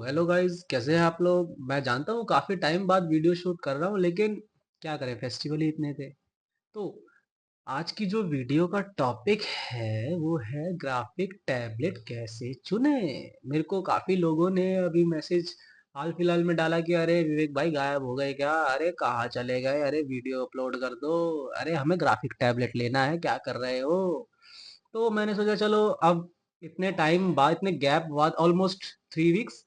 Hello guys, कैसे हैं आप लोग। मैं जानता हूँ काफ़ी टाइम बाद वीडियो शूट कर रहा हूँ, लेकिन क्या करें, फेस्टिवल ही इतने थे। तो आज की जो वीडियो का टॉपिक है वो है ग्राफिक टैबलेट कैसे चुने। मेरे को काफ़ी लोगों ने अभी मैसेज हाल फिलहाल में डाला कि अरे विवेक भाई गायब हो गए क्या, अरे कहाँ चले गए, अरे वीडियो अपलोड कर दो, अरे हमें ग्राफिक टैबलेट लेना है, क्या कर रहे हो। तो मैंने सोचा चलो अब इतने टाइम बाद, इतने गैप बाद, ऑलमोस्ट 3 वीक्स,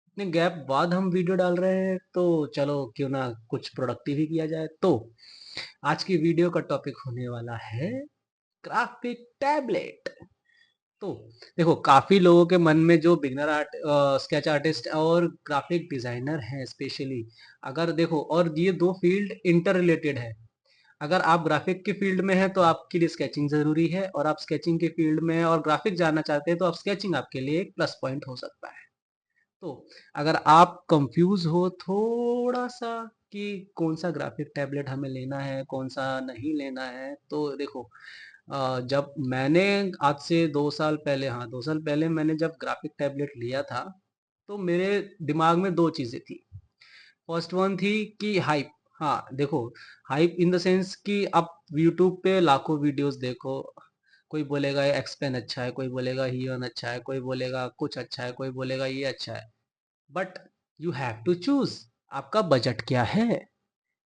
इतने गैप बाद हम वीडियो डाल रहे हैं, तो चलो क्यों ना कुछ प्रोडक्टिव ही किया जाए। तो आज की वीडियो का टॉपिक होने वाला है ग्राफिक टैबलेट। तो देखो, काफी लोगों के मन में जो बिगनर आर्ट, स्केच आर्टिस्ट और ग्राफिक डिजाइनर हैं स्पेशली, अगर देखो, और ये दो फील्ड इंटर रिलेटेड है। अगर आप ग्राफिक के फील्ड में हैं तो आपके लिए स्केचिंग जरूरी है, और आप स्केचिंग के फील्ड में हैं और ग्राफिक जानना चाहते हैं तो आप स्केचिंग आपके लिए एक प्लस पॉइंट हो सकता है। तो अगर आप कंफ्यूज हो थोड़ा सा कि कौन सा ग्राफिक टैबलेट हमें लेना है, कौन सा नहीं लेना है, तो देखो, जब मैंने आज से 2 साल पहले, हाँ 2 साल पहले मैंने जब ग्राफिक टैबलेट लिया था, तो मेरे दिमाग में दो चीजें थी। फर्स्ट वन थी कि हाइप। हाँ देखो, हाइप इन द सेंस कि आप यूट्यूब पे लाखों वीडियोस देखो, कोई बोलेगा ये एक्सपेन अच्छा है, कोई बोलेगा हियन अच्छा है, कोई बोलेगा कुछ अच्छा है, कोई बोलेगा ये अच्छा है। But you have to choose, आपका बजट क्या है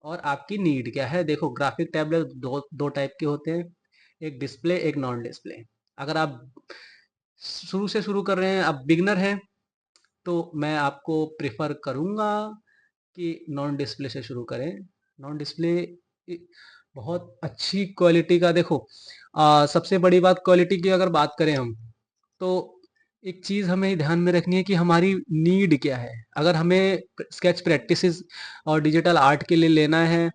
और आपकी नीड क्या है। देखो, ग्राफिक टैबलेट दो दो टाइप के होते हैं, एक डिस्प्ले, एक नॉन डिस्प्ले। अगर आप शुरू से शुरू कर रहे हैं, आप बिगनर हैं, तो मैं आपको प्रेफर करूंगा कि नॉन डिस्प्ले से शुरू करें। नॉन डिस्प्ले बहुत अच्छी क्वालिटी का, देखो, सबसे बड़ी बात क्वालिटी की अगर बात करें हम, तो एक चीज हमें ध्यान में रखनी है कि हमारी नीड क्या है। अगर हमें स्केच प्रैक्टिसेस और डिजिटल आर्ट के लिए लेना है,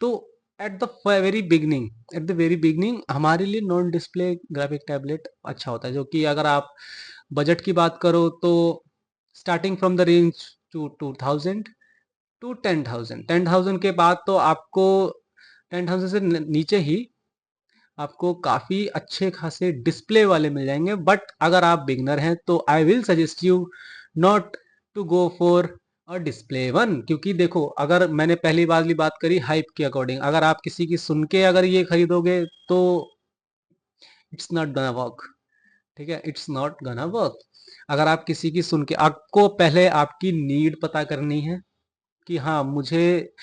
तो एट द वेरी बिगनिंग हमारे लिए नॉन डिस्प्ले ग्राफिक टैबलेट अच्छा होता है। जो कि अगर आप बजट की बात करो तो starting from the range to 2000 to 10,000 के बाद तो आपको 10,000 से नीचे ही आपको काफी अच्छे खासे डिस्प्ले वाले मिल जाएंगे। बट अगर आप बिगनर हैं तो I will suggest you not to go for a display one, क्योंकि देखो, अगर मैंने पहली वाली बात करी हाइप के अकॉर्डिंग, अगर आप किसी की सुन के अगर ये खरीदोगे तो इट्स नॉट गना वर्क। ठीक है, इट्स नॉट गना वर्क। अगर आप किसी की सुन के, आपको पहले आपकी नीड पता करनी है कि हाँ मुझे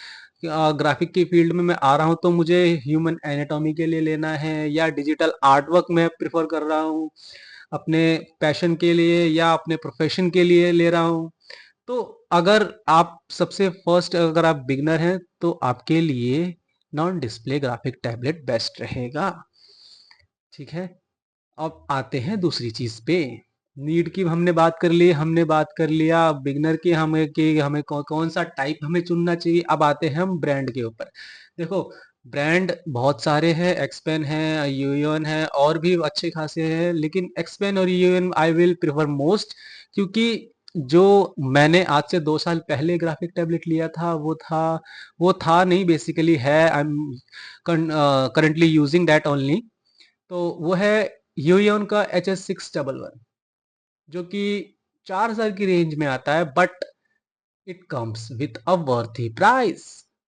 ग्राफिक की फील्ड में मैं आ रहा हूँ, तो मुझे ह्यूमन एनाटॉमी के लिए लेना है या डिजिटल आर्ट वर्क में प्रेफर कर रहा हूँ, अपने पैशन के लिए या अपने प्रोफेशन के लिए ले रहा हूँ। तो अगर आप सबसे फर्स्ट, अगर आप बिगनर हैं तो आपके लिए non display graphic tablet best रहेगा। ठीक है, अब आते हैं दूसरी चीज पे। नीड की हमने बात कर ली, हमने बात कर लिया बिगनर की, हमें कि हमें कौन सा टाइप हमें चुनना चाहिए। अब आते हैं हम ब्रांड के ऊपर। देखो, ब्रांड बहुत सारे हैं, एक्सपेन है, यूएन है, और भी अच्छे खासे हैं, लेकिन एक्सपेन और UN I will prefer most, क्योंकि जो मैंने आज से 2 साल पहले ग्राफिक टैबलेट लिया था वो था नहीं, बेसिकली है, I am currently using that only. तो वो है यूएन का HS611, जो कि 4,000 की रेंज में आता है। But it comes with a worthy price,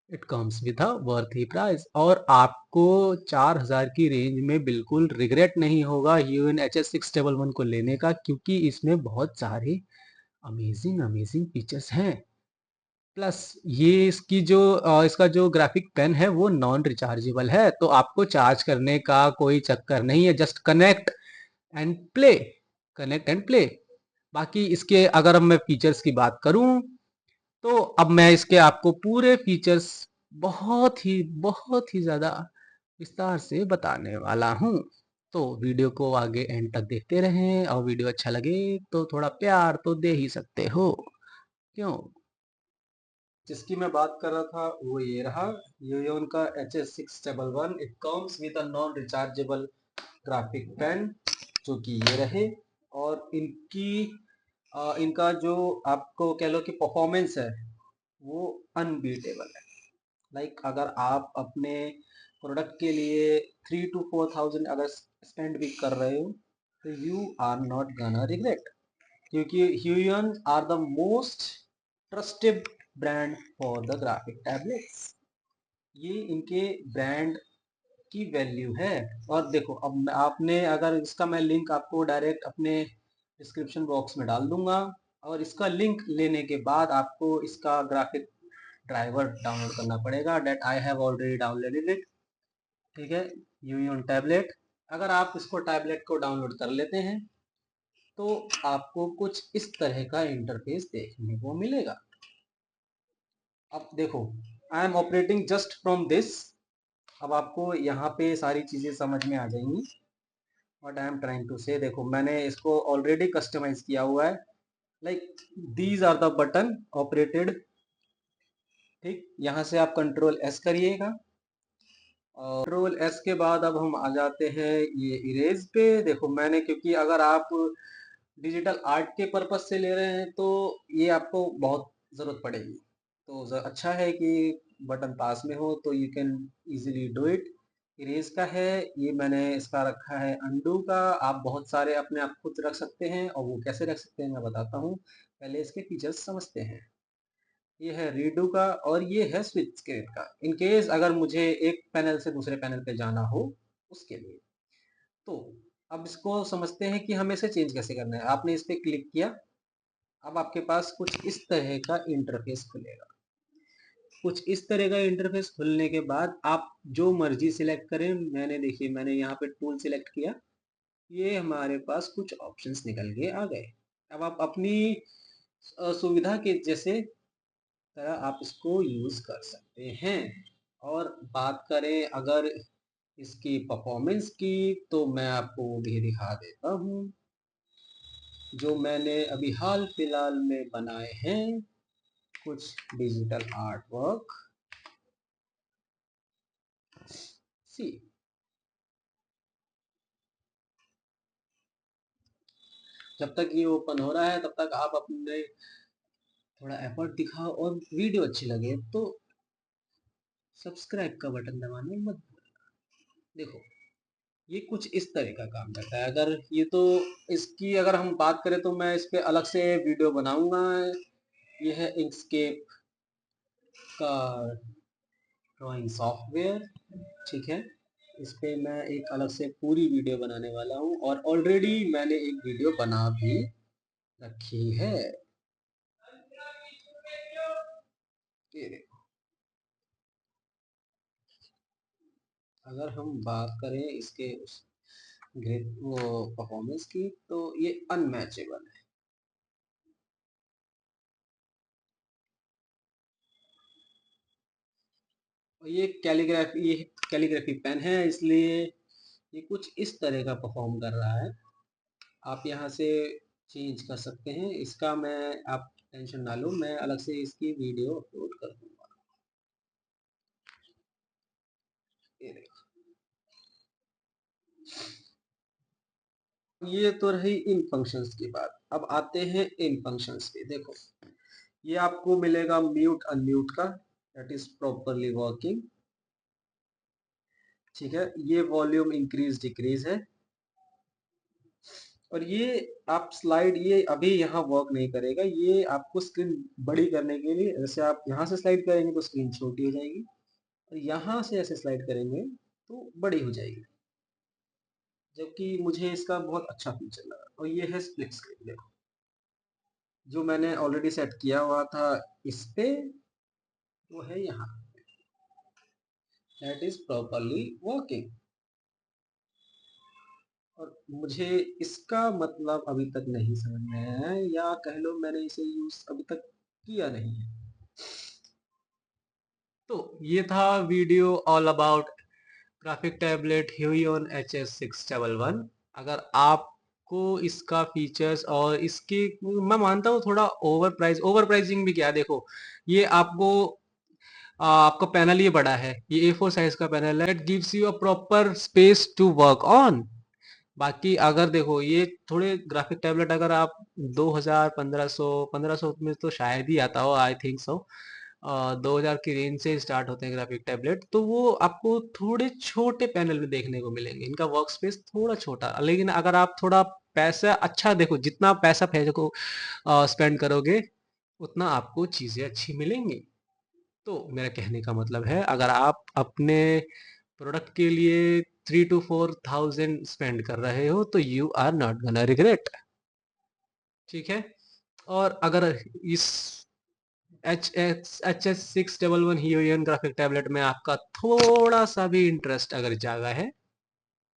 it comes with a worthy price, और आपको 4,000 की रेंज में बिल्कुल रिग्रेट नहीं होगा यूएन HS611 को लेने का, क्योंकि इसमें बहुत सारे अमेजिंग अमेजिंग फीचर्स हैं। प्लस ये इसका जो ग्राफिक पेन है वो नॉन रिचार्जेबल है, तो आपको चार्ज करने का कोई चक्कर नहीं है। Just connect and play, connect and play. बाकी इसके अगर अब मैं फीचर्स की बात करूं, तो अब मैं इसके आपको पूरे फीचर्स बहुत ही ज्यादा विस्तार से बताने वाला हूं। तो वीडियो को आगे एंड तक देखते रहें, और वीडियो अच्छा लगे तो थोड़ा प्यार तो दे ही सकते हो, क्यों। जिसकी मैं बात कर रहा था वो ये रहा, यूएन का HS611। It comes with a non rechargeable graphic pen, जो कि ये रहे। और इनका जो आपको कह लो कि परफॉर्मेंस है वो अनबीटेबल है। अगर आप अपने प्रोडक्ट के लिए 3 to 4 thousand अगर स्पेंड भी कर रहे हो, तो you are not gonna regret. क्योंकि Huion are the most trusted brand for the graphic tablets. ये इनके ब्रांड की वैल्यू है। और देखो अब आपने अगर इसका मैं लिंक आपको डायरेक्ट अपने डिस्क्रिप्शन बॉक्स में डाल दूंगा, और इसका लिंक लेने के बाद आपको इसका ग्राफिक ड्राइवर डाउनलोड करना पड़ेगा। That I have already downloaded it. ठीक है, यूनियन टैबलेट। अगर आप इसको टैबलेट को डाउनलोड कर लेते हैं तो आपको कुछ इस तरह का इंटरफेस देखने को मिलेगा। अब देखो, I am operating just from this. अब आपको यहाँ पे सारी चीजें समझ में आ जाएंगी। What I am trying to say, देखो मैंने इसको ऑलरेडी कस्टमाइज किया हुआ है। Like these are the button operated. ठीक, यहाँ से आप कंट्रोल एस करिएगा, और कंट्रोल एस के बाद अब हम आ जाते हैं ये इरेज पे। देखो मैंने, क्योंकि अगर आप डिजिटल आर्ट के पर्पज से ले रहे हैं तो ये आपको बहुत ज़रूरत पड़ेगी। तो अच्छा है कि बटन पास में हो तो you can easily do it. Erase का है, ये मैंने इसका रखा है अंडू का। आप बहुत सारे अपने आप खुद रख सकते हैं, और वो कैसे रख सकते हैं मैं बताता हूँ। पहले इसके फीचर्स समझते हैं। ये है रीडू का, और ये है स्विच स्क्रीन का, इन केस अगर मुझे एक पैनल से दूसरे पैनल पे जाना हो उसके लिए। तो अब इसको समझते हैं कि हमें इसे चेंज कैसे करना है। आपने इस पे क्लिक किया, अब आपके पास कुछ इस तरह का इंटरफेस खुलेगा। कुछ इस तरह का इंटरफेस खुलने के बाद आप जो मर्जी सिलेक्ट करें। मैंने, देखिए मैंने यहाँ पे टूल सिलेक्ट किया, ये हमारे पास कुछ ऑप्शंस निकल के आ गए। अब आप अपनी सुविधा के जैसे तरह आप इसको यूज कर सकते हैं। और बात करें अगर इसकी परफॉर्मेंस की, तो मैं आपको वो भी दिखा देता हूँ जो मैंने अभी हाल फिलहाल में बनाए हैं, कुछ डिजिटल आर्ट वर्क। सी, जब तक ये ओपन हो रहा है तब तक आप अपने थोड़ा एफर्ट दिखाओ, और वीडियो अच्छी लगे तो सब्सक्राइब का बटन दबाना मत भूलना। देखो ये कुछ इस तरह का काम करता है। अगर ये तो, इसकी अगर हम बात करें तो मैं इस पे अलग से वीडियो बनाऊंगा। ये है इंकस्केप का ड्राइंग सॉफ्टवेयर। ठीक है, इस पे मैं एक अलग से पूरी वीडियो बनाने वाला हूँ, और ऑलरेडी मैंने एक वीडियो बना भी रखी है। ये देखो, अगर हम बात करें इसके उस ग्रेड वो परफॉर्मेंस की, तो ये अनमैचेबल है। और ये कैलीग्राफी पेन है, इसलिए ये कुछ इस तरह का परफॉर्म कर रहा है। आप यहाँ से चेंज कर सकते हैं इसका। मैं, आप टेंशन ना लो, मैं अलग से इसकी वीडियो अपलोड कर दूंगा। ये देखो, ये तो रही इन फंक्शंस की बात। अब आते हैं इन फंक्शंस पे। देखो ये आपको मिलेगा म्यूट अनम्यूट का, दैट इज प्रॉपरली वर्किंग। ठीक है, ये वॉल्यूम इंक्रीज डिक्रीज है। और ये आप स्लाइड, ये अभी यहाँ वर्क नहीं करेगा। ये आपको स्क्रीन बड़ी करने के लिए, जैसे आप यहाँ से स्लाइड करेंगे तो स्क्रीन छोटी हो जाएगी, और यहाँ से ऐसे स्लाइड करेंगे तो बड़ी हो जाएगी। जबकि मुझे इसका बहुत अच्छा फीचर लगा। और ये है स्प्लिट स्क्रीन। देखो जो मैंने ऑलरेडी सेट किया हुआ था इस पे, वो है यहाँ, दैट इज प्रॉपरली वर्किंग। और मुझे इसका मतलब अभी तक नहीं समझ में आया है, या कह लो मैंने इसे यूज अभी तक किया नहीं है। तो ये था video all about graphic tablet Huion HS611। अगर आपको इसका फीचर्स और इसके, मैं मानता हूँ थोड़ा ओवर प्राइसिंग भी क्या, देखो ये आपको आपका पैनल ये बड़ा है, ये A4 साइज का पैनल है। It gives you a proper space to work on. बाकी अगर देखो ये थोड़े ग्राफिक टैबलेट अगर आप 2000 1500 में तो शायद ही आता हो, आई थिंक सो। 2000 की रेंज से स्टार्ट होते हैं ग्राफिक टैबलेट, तो वो आपको थोड़े छोटे पैनल में देखने को मिलेंगे। इनका वर्क स्पेस थोड़ा छोटा, लेकिन अगर आप थोड़ा पैसा अच्छा देखो, जितना पैसा पैसे को स्पेंड करोगे उतना आपको चीज़ें अच्छी मिलेंगी। तो मेरा कहने का मतलब है, अगर आप अपने प्रोडक्ट के लिए 3 to 4,000 स्पेंड कर रहे हो तो you are not gonna regret. ठीक है? और अगर इस HS611 हीरोइन ग्राफिक टैबलेट में आपका थोड़ा सा भी इंटरेस्ट अगर जागा है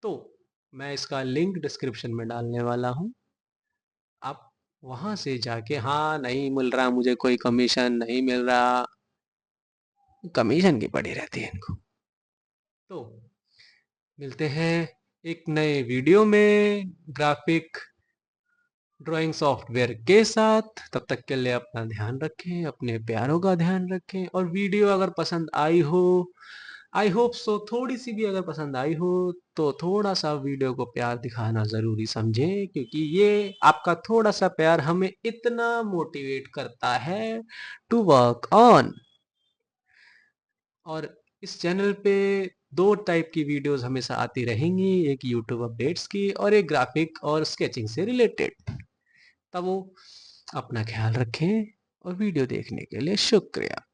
तो मैं इसका लिंक डिस्क्रिप्शन में डालने वाला हूं। आप वहां से जाके, हाँ नहीं मिल रहा मुझे कोई कमीशन, नहीं मिल रहा, कमीशन की पड़ी रहती है इनको। तो मिलते हैं एक नए वीडियो में ग्राफिक ड्राइंग सॉफ्टवेयर के साथ। तब तक के लिए अपना ध्यान रखें, अपने प्यारों का ध्यान रखें, और वीडियो अगर पसंद आई हो, आई होप सो, थोड़ी सी भी अगर पसंद आई हो तो थोड़ा सा वीडियो को प्यार दिखाना ज़रूरी समझें, क्योंकि ये आपका थोड़ा सा प्यार हमें इतना मोटिवेट करता है टू वर्क ऑन। और इस चैनल पे दो टाइप की वीडियोस हमेशा आती रहेंगी, एक यूट्यूब अपडेट्स की और एक ग्राफिक और स्केचिंग से रिलेटेड। तब वो अपना ख्याल रखें, और वीडियो देखने के लिए शुक्रिया।